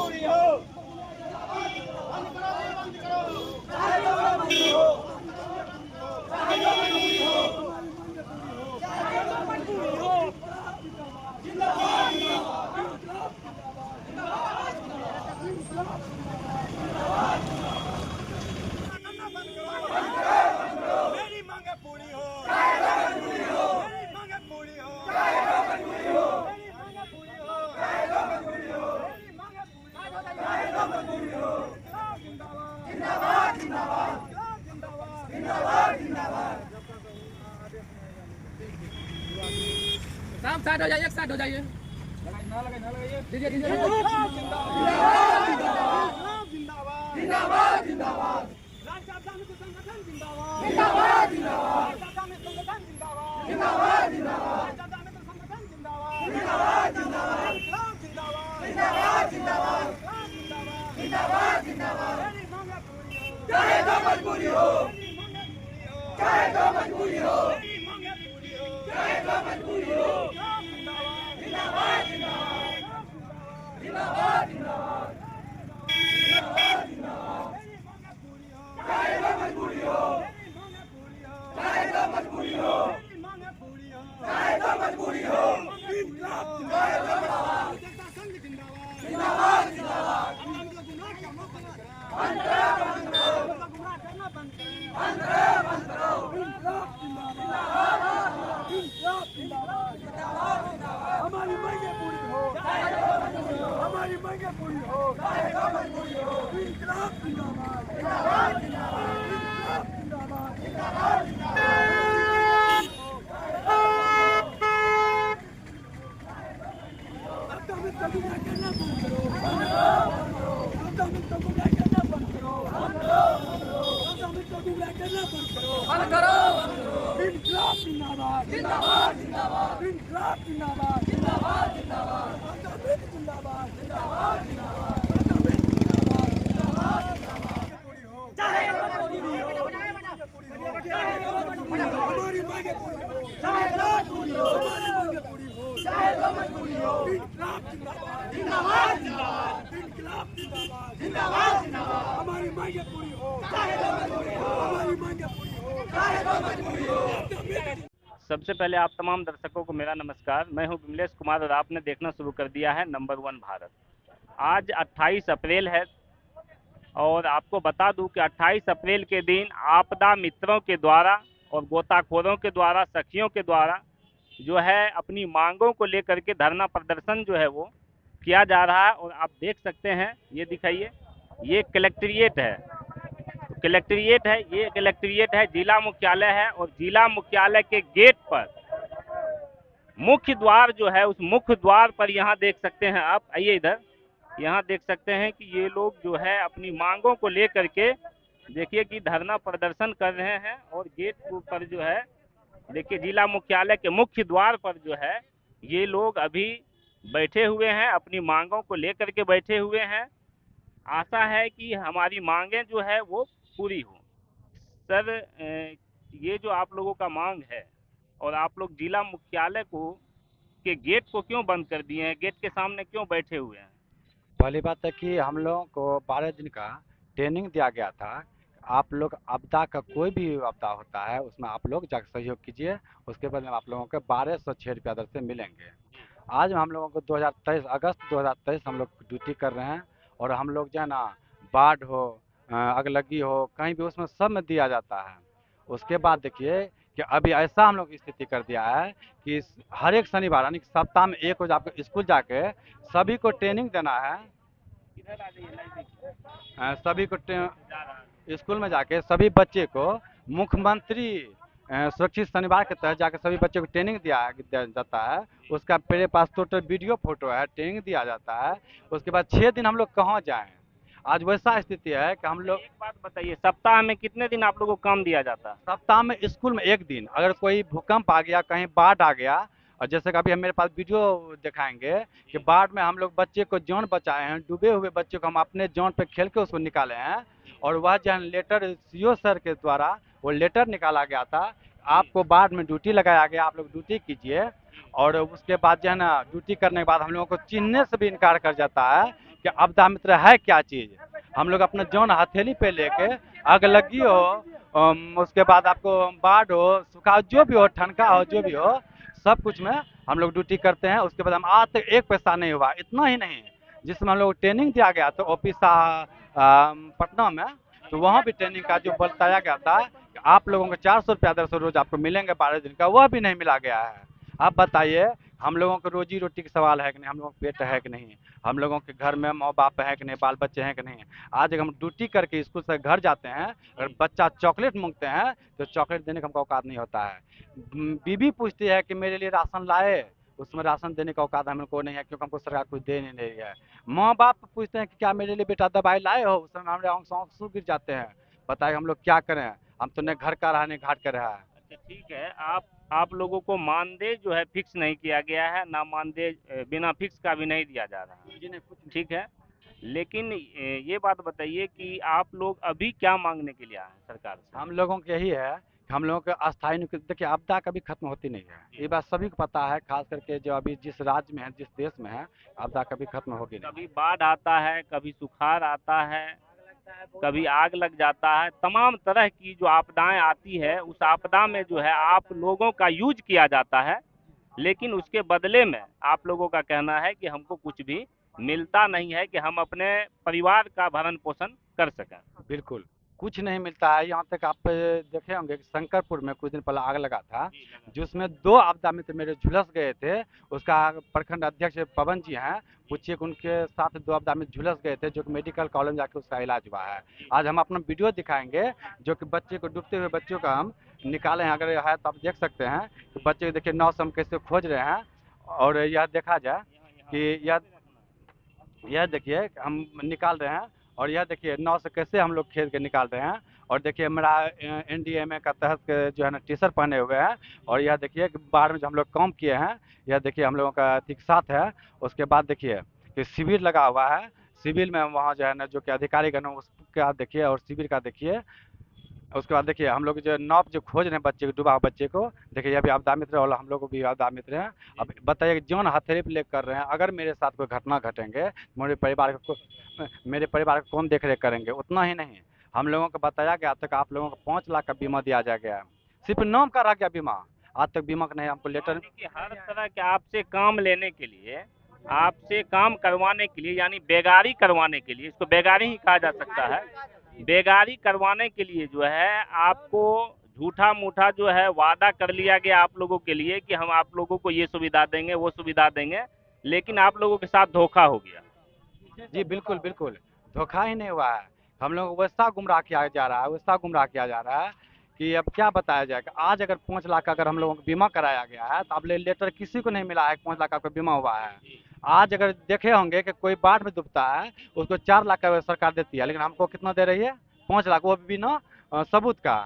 पूरी हो। मेरी मांगे पूरी हो। मेरी मांगे पूरी हो। मेरी मांगे पूरी हो। मेरी मांगे पूरी हो। जिंदाबाद जिंदाबाद जिंदाबाद जिंदाबाद। साहब साइड हो जाइए, एक साइड हो जाइए। दीजिए दीजिए। जिंदाबाद जिंदाबाद। राज्य आध्यात्मिक संगठन जिंदाबाद। जिंदाबाद जिंदाबाद। राज्य आध्यात्मिक संगठन जिंदाबाद। जिंदाबाद जिंदाबाद। राज्य आध्यात्मिक संगठन जिंदाबाद। जिंदाबाद जिंदाबाद। जिंदाबाद जिंदाबाद। जिंदाबाद जिंदाबाद। मेरी मांगे पूरी हो। चाहे तो मजबूरी हो। मेरी मांगे पूरी हो। चाहे तो मजबूरी हो। मेरी मांगे पूरी हो। चाहे तो मजबूरी हो। जिंदाबाद जिंदाबाद। जिंदाबाद जिंदाबाद। चाहे तो मजबूरी हो। चाहे तो मजबूरी हो। चाहे तो मजबूरी हो। चाहे तो जिंदाबाद जिंदाबाद। बंद करो बंद करो। बंद करो बंद करो। हमारी मांगे पूरी हो। हमारी मांगे पूरी हो। चाहे तो मजबूरी हो। इंकलाब जिंदाबाद। जिंदाबाद जिंदाबाद। जिंदाबाद जिंदाबाद। बंद करो। इंकलाब जिंदाबाद। जिंदाबाद जिंदाबाद। इंकलाब जिंदाबाद। जिंदाबाद जिंदाबाद। जिंदाबाद जिंदाबाद। चाहे पूरी हो। हमारी मांगे पूरी हो। चाहे पूरी हो। हमारी मांगे पूरी हो। चाहे पूरी हो। इंकलाब जिंदाबाद। जिंदाबाद जिंदाबाद। इंकलाब जिंदाबाद। जिंदाबाद जिंदाबाद। हमारी मांगे पूरी हो। चाहे पूरी हो। हमारी मांगे पूरी हो। चाहे पूरी हो। सबसे पहले आप तमाम दर्शकों को मेरा नमस्कार। मैं हूं विमलेश कुमार और आपने देखना शुरू कर दिया है नंबर 1 भारत। आज 28 अप्रैल है और आपको बता दूं कि 28 अप्रैल के दिन आपदा मित्रों के द्वारा और गोताखोरों के द्वारा, सखियों के द्वारा जो है अपनी मांगों को लेकर के धरना प्रदर्शन जो है वो किया जा रहा है। और आप देख सकते हैं, ये दिखाइए, ये कलेक्ट्रेट है। कलेक्ट्रेट है, ये कलेक्ट्रेट है, जिला मुख्यालय है। और जिला मुख्यालय के गेट पर मुख्य द्वार जो है, उस मुख्य द्वार पर यहाँ देख सकते हैं आप, आइए इधर, यहाँ देख सकते हैं कि ये लोग जो है अपनी मांगों को लेकर के देखिए कि धरना प्रदर्शन कर रहे हैं। और गेट पर जो है देखिए जिला मुख्यालय के मुख्य द्वार पर जो है ये लोग अभी बैठे हुए हैं, अपनी मांगों को लेकर के बैठे हुए हैं। आशा है कि हमारी मांगें जो है वो पूरी हो। सर, ये जो आप लोगों का मांग है और आप लोग जिला मुख्यालय को के गेट को क्यों बंद कर दिए हैं, गेट के सामने क्यों बैठे हुए हैं? पहली बात है कि हम लोगों को 12 दिन का ट्रेनिंग दिया गया था। आप लोग आपदा का कोई भी आपदा होता है उसमें आप लोग जाकर सहयोग कीजिए, उसके बदले में आप लोगों को 1206 रुपया दर से मिलेंगे। आज हम लोगों को 2023 अगस्त 2023 हम लोग ड्यूटी कर रहे हैं। और हम लोग जो है ना, बाढ़ हो, अगलगी हो, कहीं भी उसमें सब में दिया जाता है। उसके बाद देखिए कि अभी ऐसा हम लोग स्थिति कर दिया है कि हर एक शनिवार यानी सप्ताह में एक रोज आपको स्कूल जाके सभी को ट्रेनिंग देना है। सभी को स्कूल में जाके सभी बच्चे को मुख्यमंत्री सुरक्षित शनिवार के तहत जाकर सभी बच्चों को ट्रेनिंग दिया जाता है। उसका मेरे पास टोटल वीडियो फोटो है, ट्रेनिंग दिया जाता है। उसके बाद 6 दिन हम लोग कहाँ जाएं। आज वैसा स्थिति है कि हम लोग, एक बात बताइए, सप्ताह में कितने दिन आप लोगों को काम दिया जाता है? सप्ताह में स्कूल में 1 दिन, अगर कोई भूकंप आ गया, कहीं बाढ़ आ गया, और जैसे कि अभी हम मेरे पास वीडियो दिखाएंगे कि बाढ़ में हम लोग बच्चे को जान बचाए हैं, डूबे हुए बच्चे को हम अपने जान पे खेल के उसको निकाले हैं। और वह जो है लेटर सीओ सर के द्वारा वो लेटर निकाला गया था, आपको बाढ़ में ड्यूटी लगाया गया, आप लोग ड्यूटी कीजिए। और उसके बाद जो है ना, ड्यूटी करने के बाद हम लोगों को चिन्हने से भी इनकार कर जाता है कि कि आपदा मित्र है क्या चीज। हम लोग अपना जौन हथेली पे लेके आग लगी हो, उसके बाद आपको बाढ़ हो, सूखा, जो भी हो, ठनका हो, जो भी हो, सब कुछ में हम लोग ड्यूटी करते हैं। उसके बाद हम आज तक एक पैसा नहीं हुआ। इतना ही नहीं, जिसमें हम लोग ट्रेनिंग दिया गया तो ओपी शाह पटना में, तो वहाँ भी ट्रेनिंग का जो बताया गया था कि आप लोगों को 400 रुपया 150 रोज आपको मिलेंगे 12 दिन का, वह भी नहीं मिला गया है। आप बताइए, हम लोगों को रोजी रोटी का सवाल है कि नहीं, हम लोगों को पेट है कि नहीं, हम लोगों के घर में माँ बाप है कि नहीं, बाल बच्चे हैं कि नहीं। आज अगर हम ड्यूटी करके स्कूल से घर जाते हैं और बच्चा चॉकलेट मांगते हैं तो चॉकलेट देने का हमको औकात नहीं होता है। बीबी पूछती है कि मेरे लिए राशन लाए, उसमें राशन देने का औकात हमको नहीं है, क्योंकि हमको सरकार कुछ दे नहीं रही है। माँ बाप पूछते हैं कि क्या मेरे लिए बेटा दवाई लाए हो, उस समय हमारे आंसू गिर जाते हैं। बताइए हम लोग क्या करें, हम तो न घर का रहा न घाट का रहा है। अच्छा ठीक है, आप लोगों को मानदेय जो है फिक्स नहीं किया गया है, ना मानदेय बिना फिक्स का भी नहीं दिया जा रहा है। जी नहीं, कुछ ठीक है, लेकिन ये बात बताइए कि आप लोग अभी क्या मांगने के लिए आए हैं सरकार से? हम लोगों को यही है कि हम लोगों को अस्थायी नियुक्ति, देखिए आपदा कभी खत्म होती नहीं है, ये बात सभी को पता है, खास करके जो अभी जिस राज्य में है, जिस देश में है, आपदा कभी खत्म होगी नहीं। कभी बाढ़ आता है, कभी सुखाड़ आता है, कभी आग लग जाता है, तमाम तरह की जो आपदाएं आती है, उस आपदा में जो है आप लोगों का यूज किया जाता है, लेकिन उसके बदले में आप लोगों का कहना है कि हमको कुछ भी मिलता नहीं है कि हम अपने परिवार का भरण पोषण कर सकें। बिल्कुल कुछ नहीं मिलता है। यहाँ तक आप देखे होंगे कि शंकरपुर में कुछ दिन पहले आग लगा था, जिसमें 2 आपदा मित्र मेरे झुलस गए थे। उसका प्रखंड अध्यक्ष पवन जी हैं, पूछिए कि उनके साथ 2 आपदा मित्र झुलस गए थे, जो कि मेडिकल कॉलेज में जाके उसका इलाज हुआ है। आज हम अपना वीडियो दिखाएंगे, जो कि बच्चे को, डूबते हुए बच्चों का हम निकाले हैं। अगर है तो आप देख सकते हैं कि बच्चे को देखिए नाव से हम कैसे खोज रहे हैं। और यह देखा जाए कि यह देखिए हम निकाल रहे हैं, और यह देखिए नाव से कैसे हम लोग खेल के निकाल रहे हैं। और देखिए मेरा एनडीएमए का तहत के जो है ना टी शर्ट पहने हुए हैं। और यह देखिए कि बाढ़ में जो हम लोग काम किए हैं, यह देखिए हम लोगों का ठीक साथ है। उसके बाद देखिए कि शिविर लगा हुआ है, शिविर में वहाँ जो है ना जो कि अधिकारीगण उसका देखिए, और शिविर का देखिए। उसके बाद देखिए हम लोग जो नाव जो खोज रहे हैं बच्चे को, डूबा हुआ बच्चे को, देखिए ये भी आपदा मित्र और हम लोग को भी आपदा मित्र हैं। अब बताइए कि जौन हथेली पे लेकर कर रहे हैं, अगर मेरे साथ कोई घटना घटेंगे, मेरे परिवार को कौन देख रेख करेंगे। उतना ही नहीं, हम लोगों को बताया गया था कि आप लोगों को 5 लाख का बीमा दिया जाएगा, सिर्फ नाम का रह गया बीमा, आज तक बीमा का नहीं हमको लेटर। यानी कि हर तरह के आपसे काम लेने के लिए, आपसे काम करवाने के लिए, यानी बेगारी करवाने के लिए, इसको बेगारी ही कहा जा सकता है, बेगारी करवाने के लिए जो है आपको झूठा मूठा जो है वादा कर लिया गया आप लोगों के लिए कि हम आप लोगों को ये सुविधा देंगे, वो सुविधा देंगे, लेकिन आप लोगों के साथ धोखा हो गया। जी बिल्कुल बिल्कुल, धोखा ही नहीं हुआ है। हम लोग को वैसा गुमराह किया जा रहा है, वैसा गुमराह किया जा रहा है कि अब क्या बताया जाए। कि आज अगर 5 लाख का अगर हम लोगों को बीमा कराया गया है, तो अब लेटर किसी को नहीं मिला है कि 5 लाख का बीमा हुआ है। आज अगर देखे होंगे कि कोई बाढ़ में डूबता है, उसको 4 लाख का सरकार देती है, लेकिन हमको कितना दे रही है? 5 लाख, वो भी बिना सबूत का।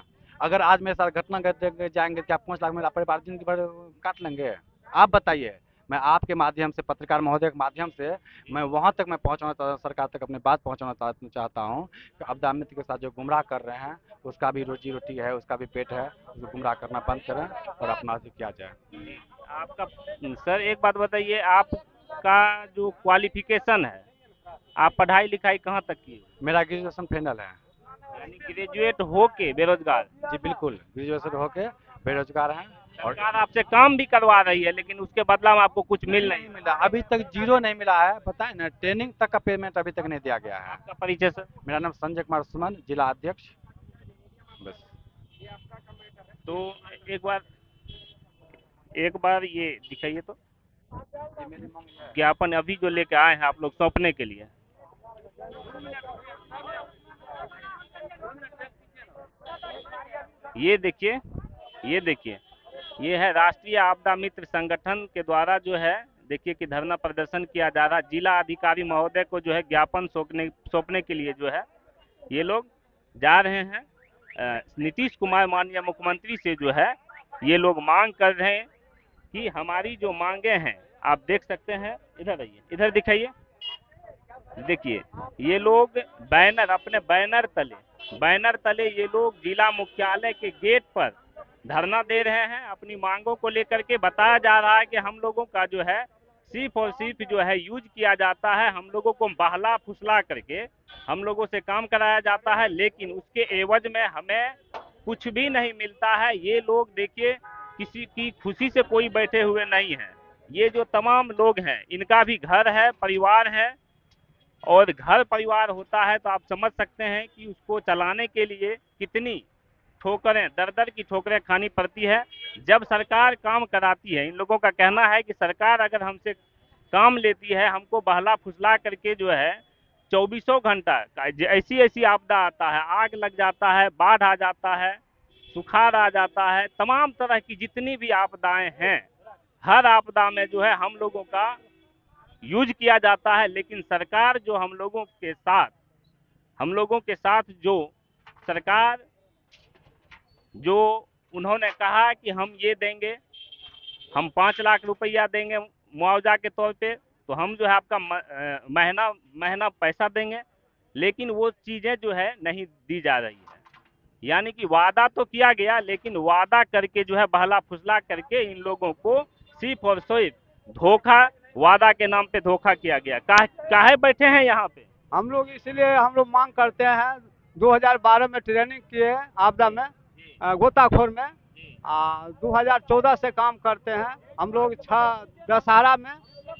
अगर आज मेरे साथ घटना घट जाएंगे, क्या 5 लाख मेरा परिवार जिंदगी भर काट लेंगे? आप बताइए। मैं आपके माध्यम से, पत्रकार महोदय के माध्यम से, मैं वहाँ तक मैं पहुँचाना चाहता हूँ, सरकार तक अपनी बात पहुँचाना चाहता हूँ कि आपदा मित्र के साथ जो गुमराह कर रहे हैं, उसका भी रोजी रोटी है, उसका भी पेट है, उसको गुमराह करना बंद करें और अपना से किया जाए। आपका सर एक बात बताइए, आपका जो क्वालिफिकेशन है, आप पढ़ाई लिखाई कहाँ तक की? मेरा ग्रेजुएशन फाइनल है। यानी ग्रेजुएट होके बेरोजगार? जी बिल्कुल, ग्रेजुएशन होके बेरोजगार हैं। और सरकार आपसे काम भी करवा रही है, लेकिन उसके बदला में आपको कुछ मिल नहीं मिला, अभी तक 0 नहीं मिला है। बताए ना, ट्रेनिंग तक का पेमेंट अभी तक नहीं दिया गया है। आपका परिचय सर? मेरा नाम संजय कुमार सुमन, जिला अध्यक्ष। बस। तो एक बार ये दिखाइए तो ज्ञापन अभी जो लेके आए हैं आप लोग सौंपने के लिए। ये देखिए, ये देखिए, ये है राष्ट्रीय आपदा मित्र संगठन के द्वारा जो है, देखिए कि धरना प्रदर्शन किया जा रहा है। जिला अधिकारी महोदय को जो है ज्ञापन सौंपने के लिए जो है ये लोग जा रहे हैं। नीतीश कुमार माननीय मुख्यमंत्री से जो है ये लोग मांग कर रहे हैं कि हमारी जो मांगे हैं, आप देख सकते हैं, इधर आइए, इधर दिखाइए, देखिए ये लोग बैनर, अपने बैनर तले ये लोग जिला मुख्यालय के गेट पर धरना दे रहे हैं। अपनी मांगों को लेकर के बताया जा रहा है कि हम लोगों का जो है सिर्फ और सिर्फ जो है यूज किया जाता है, हम लोगों को बहला फुसला करके हम लोगों से काम कराया जाता है, लेकिन उसके एवज में हमें कुछ भी नहीं मिलता है। ये लोग देखिए किसी की खुशी से कोई बैठे हुए नहीं है। ये जो तमाम लोग हैं इनका भी घर है, परिवार है, और घर परिवार होता है तो आप समझ सकते हैं कि उसको चलाने के लिए कितनी ठोकरें, दर दर की ठोकरें खानी पड़ती है। जब सरकार काम कराती है, इन लोगों का कहना है कि सरकार अगर हमसे काम लेती है, हमको बहला फुसला करके जो है चौबीसों घंटा ऐसी ऐसी आपदा आता है, आग लग जाता है, बाढ़ आ जाता है, सुखाड़ आ जाता है, तमाम तरह की जितनी भी आपदाएं हैं, हर आपदा में जो है हम लोगों का यूज किया जाता है। लेकिन सरकार जो हम लोगों के साथ जो सरकार जो उन्होंने कहा कि हम ये देंगे, हम 5 लाख रुपया देंगे मुआवजा के तौर पे, तो हम जो है आपका महीना महीना पैसा देंगे, लेकिन वो चीज़ें जो है नहीं दी जा रही है। यानी कि वादा तो किया गया, लेकिन वादा करके जो है बहला फुसला करके इन लोगों को सिर्फ और सिर्फ धोखा, वादा के नाम पे धोखा किया गया। काहे बैठे हैं यहाँ पे? हम लोग इसलिए हम लोग मांग करते हैं, 2012 में ट्रेनिंग किए आपदा में, गोताखोर में, 2014 से काम करते हैं हम लोग। दशहरा में,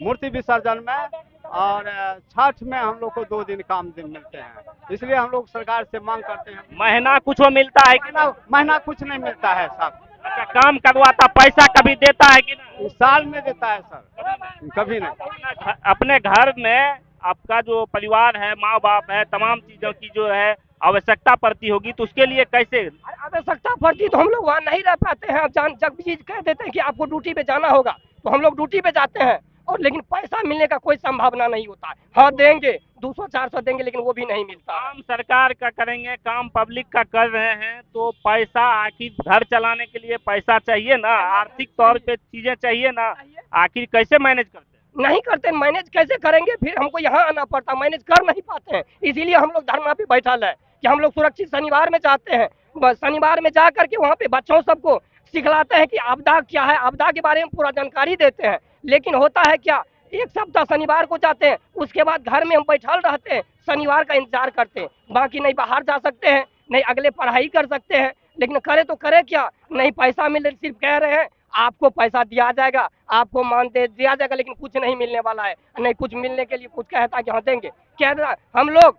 मूर्ति विसर्जन में और छठ में हम लोग को 2 दिन काम दिन मिलते हैं। इसलिए हम लोग सरकार से मांग करते हैं। महीना कुछ मिलता है कि ना? महीना कुछ नहीं मिलता है साहब। अच्छा, काम करवाता, पैसा कभी देता है कि ना? साल में देता है सर, कभी नहीं। अपने घर में आपका जो परिवार है, माँ बाप है, तमाम चीजों की जो है आवश्यकता पड़ती होगी, तो उसके लिए कैसे? आवश्यकता पड़ती तो हम लोग वहाँ नहीं रह पाते हैं। जब चीज कह देते हैं कि आपको ड्यूटी पे जाना होगा, तो हम लोग ड्यूटी पे जाते हैं, और लेकिन पैसा मिलने का कोई संभावना नहीं होता है। हाँ देंगे, 200-400 देंगे, लेकिन वो भी नहीं मिलता। काम सरकार का करेंगे, काम पब्लिक का कर रहे हैं, तो पैसा आखिर घर चलाने के लिए पैसा चाहिए ना, आर्थिक तौर पे चीजें चाहिए ना, आखिर कैसे मैनेज करते हैं? नहीं करते, मैनेज कैसे करेंगे? फिर हमको यहाँ आना पड़ता, मैनेज कर नहीं पाते हैं। इसीलिए हम लोग धरना पे बैठल है कि हम लोग सुरक्षित शनिवार में जाते हैं। बस शनिवार में जा करके वहाँ पे बच्चों सबको सिखलाते हैं कि आपदा क्या है, आपदा के बारे में पूरा जानकारी देते हैं। लेकिन होता है क्या, एक सप्ताह शनिवार को जाते हैं, उसके बाद घर में हम बैठल रहते हैं, शनिवार का इंतजार करते हैं। बाकी नहीं बाहर जा सकते हैं, नहीं अगले पढ़ाई कर सकते हैं, लेकिन करे तो करे क्या? नहीं पैसा मिल रहा, सिर्फ कह रहे हैं आपको पैसा दिया जाएगा, आपको मानदेय दिया जाएगा, लेकिन कुछ नहीं मिलने वाला है। नहीं कुछ मिलने के लिए कुछ कहता है कि हाँ देंगे, क्या देना? हम लोग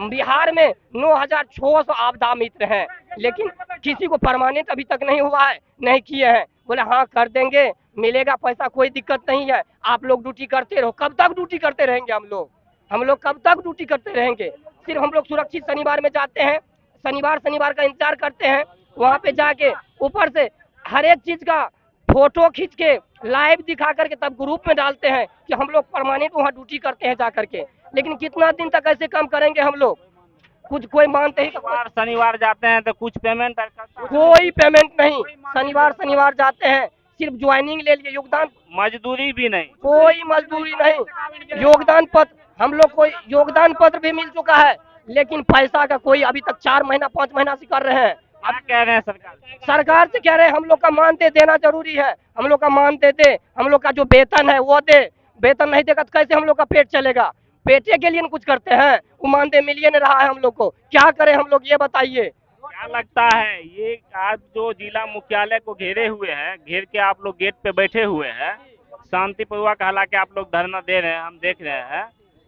बिहार में 9600 आपदा मित्र हैं, लेकिन किसी को परमानेंट अभी तक नहीं हुआ है, नहीं किए हैं। बोले हाँ कर देंगे, मिलेगा पैसा, कोई दिक्कत नहीं है, आप लोग ड्यूटी करते रहो। कब तक ड्यूटी करते रहेंगे हम लोग कब तक ड्यूटी करते रहेंगे? सिर्फ हम लोग सुरक्षित शनिवार में जाते हैं, शनिवार का इंतजार करते हैं। वहाँ पे जाके ऊपर से हर एक चीज का फोटो खींच के लाइव दिखा करके तब ग्रुप में डालते हैं कि हम लोग परमानेंट वहाँ ड्यूटी करते हैं जा करके। लेकिन कितना दिन तक ऐसे काम करेंगे हम लोग? कुछ कोई मानते ही शनिवार जाते हैं तो कुछ पेमेंट करता है? कोई पेमेंट नहीं। शनिवार जाते हैं, सिर्फ ज्वाइनिंग ले लिए, योगदान, मजदूरी भी नहीं, कोई मजदूरी नहीं। योगदान पत्र, हम लोग को योगदान पत्र भी मिल चुका है, लेकिन पैसा का कोई अभी तक 4 महीना 5 महीना से कर रहे हैं। क्या कह रहे हैं सरकार से कह रहे हैं हम लोग का मानदेय देना जरूरी है, हम लोग का मानदेय दे, हम लोग का जो वेतन है वो दे। वेतन नहीं देगा तो कैसे हम लोग का पेट चलेगा? पेटे के लिए कुछ करते हैं, वो मानदेय मिल नहीं रहा है हम लोग को, क्या करें हम लोग ये बताइए। क्या लगता है ये आज जो जिला मुख्यालय को घेरे हुए हैं, घेर के आप लोग गेट पे बैठे हुए हैं, शांतिपूर्वक हालांकि आप लोग धरना दे रहे हैं, हम देख रहे हैं,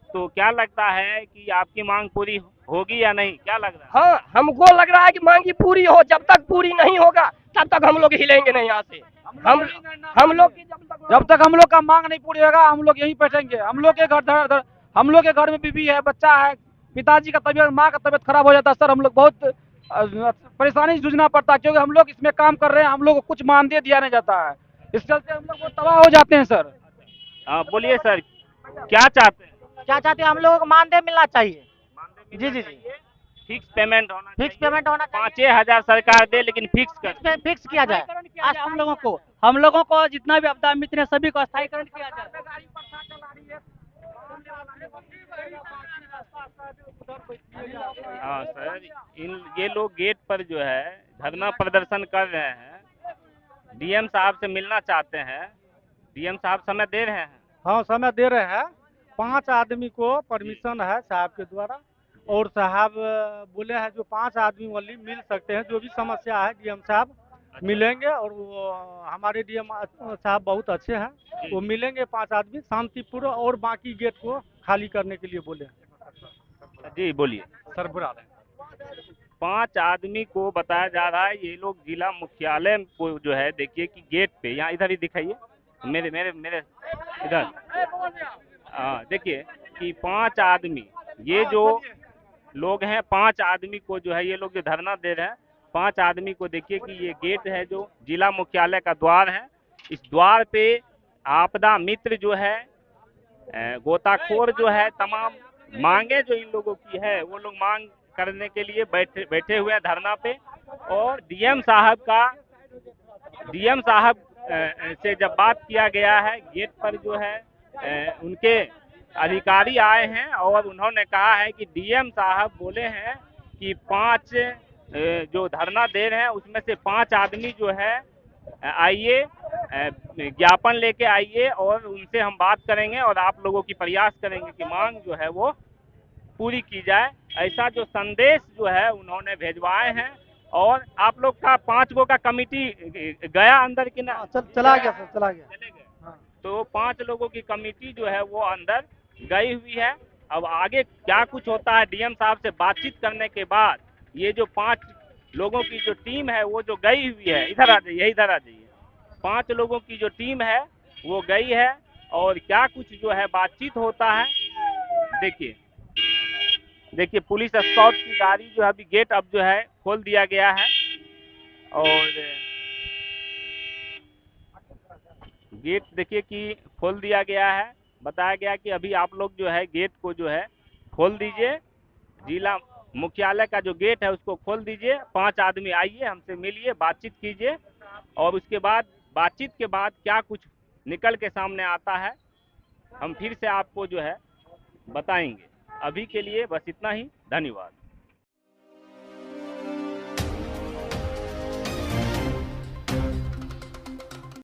तो क्या लगता है कि आपकी मांग पूरी होगी या नहीं? क्या लग रहा है? हाँ, हमको लग रहा है कि मांगी पूरी हो। जब तक पूरी नहीं होगा तब तक हम लोग हिलेंगे नहीं यहाँ से। हम लोग जब तक हम लोग का मांग नहीं पूरी होगा हम लोग यहीं बैठेंगे। हम लोग के घर में बीवी है, बच्चा है, पिताजी का तबीयत, माँ का तबीयत खराब हो जाता है सर। हम लोग बहुत परेशानी जूझना पड़ता है, क्योंकि हम लोग इसमें काम कर रहे हैं, हम लोग को कुछ मानदेय दिया नहीं जाता है, इस चलते हम लोग बहुत तबाह हो जाते हैं सर। बोलिए सर, क्या चाहते हैं? क्या चाहते हैं? हम लोगों को मानदेय मिलना चाहिए। जी जी जी, फिक्स पेमेंट होना चाहिए। फिक्स पेमेंट होना चाहिए। 5000 सरकार दे, लेकिन फिक्स किया जाए। आज हम लोगों को जितना भी आपदा मित्र है सभी को स्थायीकरण किया जाए। हाँ सर, ये लोग गेट पर जो है धरना प्रदर्शन कर रहे हैं, डीएम साहब से मिलना चाहते हैं। डीएम साहब समय दे रहे हैं? हाँ समय दे रहे हैं। 5 आदमी को परमिशन है साहब के द्वारा, और साहब बोले हैं जो 5 आदमी वाली मिल सकते हैं, जो भी समस्या है डीएम साहब मिलेंगे, और वो हमारे डीएम साहब बहुत अच्छे हैं, वो मिलेंगे 5 आदमी शांतिपूर्ण, और बाकी गेट को खाली करने के लिए बोले हैं। जी बोलिए। सर बुरा रहे 5 आदमी को बताया जा रहा है, ये लोग जिला मुख्यालय को जो है देखिए कि गेट पे, यहाँ इधर ही दिखाइए, मेरे मेरे मेरे इधर, हाँ देखिए कि 5 आदमी, ये जो लोग हैं 5 आदमी को जो है, ये लोग जो धरना दे रहे हैं 5 आदमी को, देखिए कि ये गेट है जो जिला मुख्यालय का द्वार है, इस द्वार पे आपदा मित्र जो है, गोताखोर जो है, तमाम मांगे जो इन लोगों की है वो लोग मांग करने के लिए बैठे हुए हैं धरना पे। और डीएम साहब से जब बात किया गया है, गेट पर जो है उनके अधिकारी आए हैं और उन्होंने कहा है कि डीएम साहब बोले हैं कि 5 जो धरना दे रहे हैं उसमें से 5 आदमी जो है आइए, ज्ञापन लेके आइए और उनसे हम बात करेंगे और आप लोगों की प्रयास करेंगे कि मांग जो है वो पूरी की जाए, ऐसा जो संदेश जो है उन्होंने भेजवाए हैं। और आप लोग का 5 गो का कमिटी गया अंदर कि ना? चला गया सर, चला गया। चले गए। तो 5 लोगों की कमिटी जो है वो अंदर गई हुई है। अब आगे क्या कुछ होता है, डीएम साहब से बातचीत करने के बाद ये जो 5 लोगों की जो टीम है वो जो गई हुई है, इधर आ जाइए, इधर आ जाइए, 5 लोगों की जो टीम है वो गई है और क्या कुछ जो है बातचीत होता है। देखिए पुलिस स्कॉट की गाड़ी जो है अभी गेट अब जो है खोल दिया गया है और गेट देखिए कि खोल दिया गया है। बताया गया कि अभी आप लोग जो है गेट को जो है खोल दीजिए, जिला मुख्यालय का जो गेट है उसको खोल दीजिए, 5 आदमी आइए, हमसे मिलिए, बातचीत कीजिए और उसके बाद बातचीत के बाद क्या कुछ निकल के सामने आता है हम फिर से आपको जो है बताएंगे। अभी के लिए बस इतना ही, धन्यवाद।